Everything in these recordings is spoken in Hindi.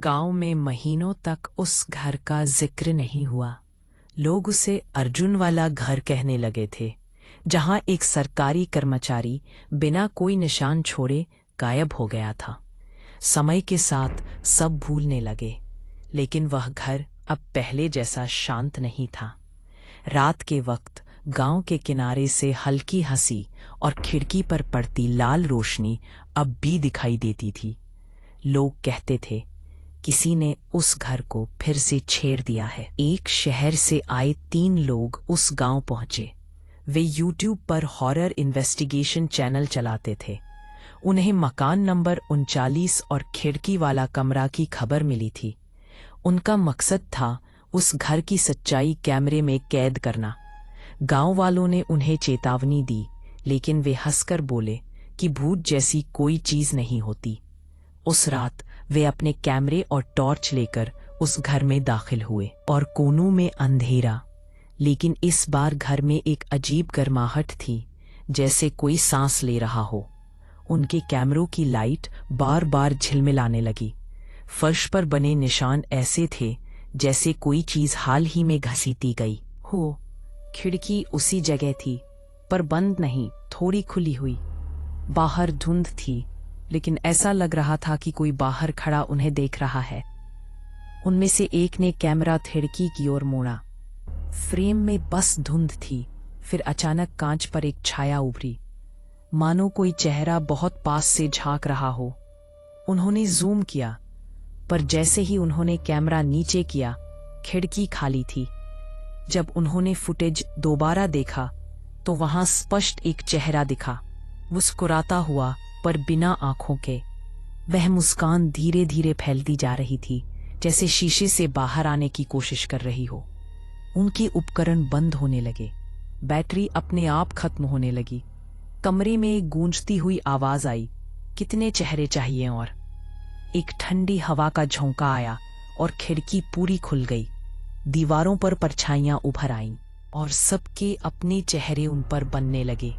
गांव में महीनों तक उस घर का जिक्र नहीं हुआ। लोग उसे अर्जुन वाला घर कहने लगे थे, जहां एक सरकारी कर्मचारी बिना कोई निशान छोड़े गायब हो गया था। समय के साथ सब भूलने लगे, लेकिन वह घर अब पहले जैसा शांत नहीं था। रात के वक्त गांव के किनारे से हल्की हंसी और खिड़की पर पड़ती लाल रोशनी अब भी दिखाई देती थी। लोग कहते थे, किसी ने उस घर को फिर से छेड़ दिया है। एक शहर से आए 3 लोग उस गांव पहुंचे। वे यूट्यूब पर हॉरर इन्वेस्टिगेशन चैनल चलाते थे। उन्हें मकान नंबर 39 और खिड़की वाला कमरा की खबर मिली थी। उनका मकसद था उस घर की सच्चाई कैमरे में कैद करना। गांव वालों ने उन्हें चेतावनी दी, लेकिन वे हंसकर बोले कि भूत जैसी कोई चीज नहीं होती। उस रात वे अपने कैमरे और टॉर्च लेकर उस घर में दाखिल हुए और कोनों में अंधेरा, लेकिन इस बार घर में एक अजीब गर्माहट थी, जैसे कोई सांस ले रहा हो। उनके कैमरों की लाइट बार बार झिलमिलाने लगी। फर्श पर बने निशान ऐसे थे जैसे कोई चीज हाल ही में घसीटी गई हो। खिड़की उसी जगह थी, पर बंद नहीं, थोड़ी खुली हुई। बाहर धुंध थी, लेकिन ऐसा लग रहा था कि कोई बाहर खड़ा उन्हें देख रहा है। उनमें से एक ने कैमरा खिड़की की ओर मोड़ा। फ्रेम में बस धुंध थी, फिर अचानक कांच पर एक छाया उभरी, मानो कोई चेहरा बहुत पास से झांक रहा हो। उन्होंने जूम किया, पर जैसे ही उन्होंने कैमरा नीचे किया, खिड़की खाली थी। जब उन्होंने फुटेज दोबारा देखा, तो वहां स्पष्ट एक चेहरा दिखा, मुस्कुराता हुआ पर बिना आंखों के। वह मुस्कान धीरे धीरे फैलती जा रही थी, जैसे शीशे से बाहर आने की कोशिश कर रही हो। उनके उपकरण बंद होने लगे, बैटरी अपने आप खत्म होने लगी। कमरे में एक गूंजती हुई आवाज आई, कितने चेहरे चाहिए? और एक ठंडी हवा का झोंका आया और खिड़की पूरी खुल गई। दीवारों पर परछाइयां उभर आईं और सबके अपने चेहरे उन पर बनने लगे।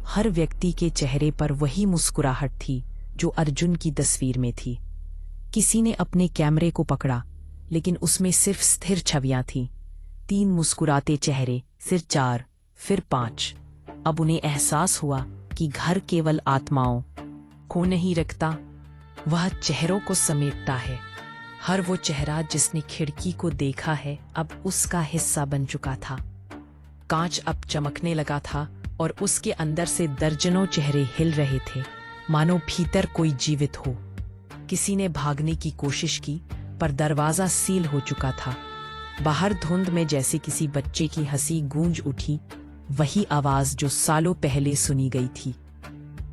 हर व्यक्ति के चेहरे पर वही मुस्कुराहट थी जो अर्जुन की तस्वीर में थी। किसी ने अपने कैमरे को पकड़ा, लेकिन उसमें सिर्फ स्थिर छवियां थीं। 3 मुस्कुराते चेहरे, फिर 4, फिर 5। अब उन्हें एहसास हुआ कि घर केवल आत्माओं को नहीं रखता, वह चेहरों को समेटता है। हर वो चेहरा जिसने खिड़की को देखा है अब उसका हिस्सा बन चुका था। कांच अब चमकने लगा था और उसके अंदर से दर्जनों चेहरे हिल रहे थे, मानो भीतर कोई जीवित हो। किसी ने भागने की कोशिश की, पर दरवाजा सील हो चुका था। बाहर धुंध में जैसे किसी बच्चे की हंसी गूंज उठी, वही आवाज जो सालों पहले सुनी गई थी।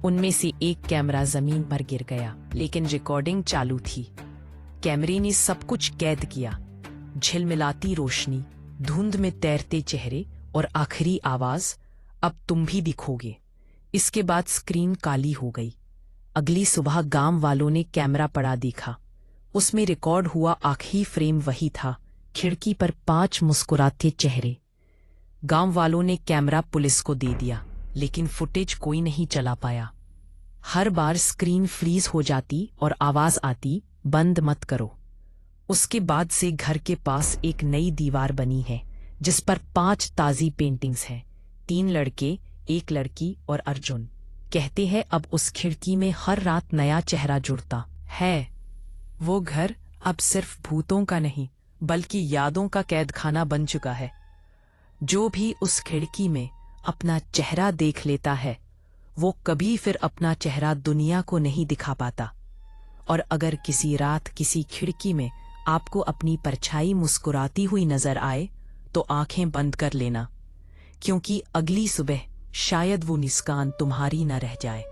उनमें से एक कैमरा जमीन पर गिर गया, लेकिन रिकॉर्डिंग चालू थी। कैमरे ने सब कुछ कैद किया, झिलमिलाती रोशनी, धुंध में तैरते चेहरे और आखिरी आवाज, अब तुम भी दिखोगे। इसके बाद स्क्रीन काली हो गई। अगली सुबह गांव वालों ने कैमरा पड़ा देखा। उसमें रिकॉर्ड हुआ आखिरी फ्रेम वही था, खिड़की पर 5 मुस्कुराते चेहरे। गांव वालों ने कैमरा पुलिस को दे दिया, लेकिन फुटेज कोई नहीं चला पाया। हर बार स्क्रीन फ्रीज हो जाती और आवाज आती, बंद मत करो। उसके बाद से घर के पास एक नई दीवार बनी है, जिस पर 5 ताजी पेंटिंग्स हैं। 3 लड़के, 1 लड़की और अर्जुन। कहते हैं अब उस खिड़की में हर रात नया चेहरा जुड़ता है। वो घर अब सिर्फ भूतों का नहीं, बल्कि यादों का कैदखाना बन चुका है। जो भी उस खिड़की में अपना चेहरा देख लेता है, वो कभी फिर अपना चेहरा दुनिया को नहीं दिखा पाता। और अगर किसी रात किसी खिड़की में आपको अपनी परछाई मुस्कुराती हुई नजर आए, तो आंखें बंद कर लेना, क्योंकि अगली सुबह शायद वो मुस्कान तुम्हारी न रह जाए।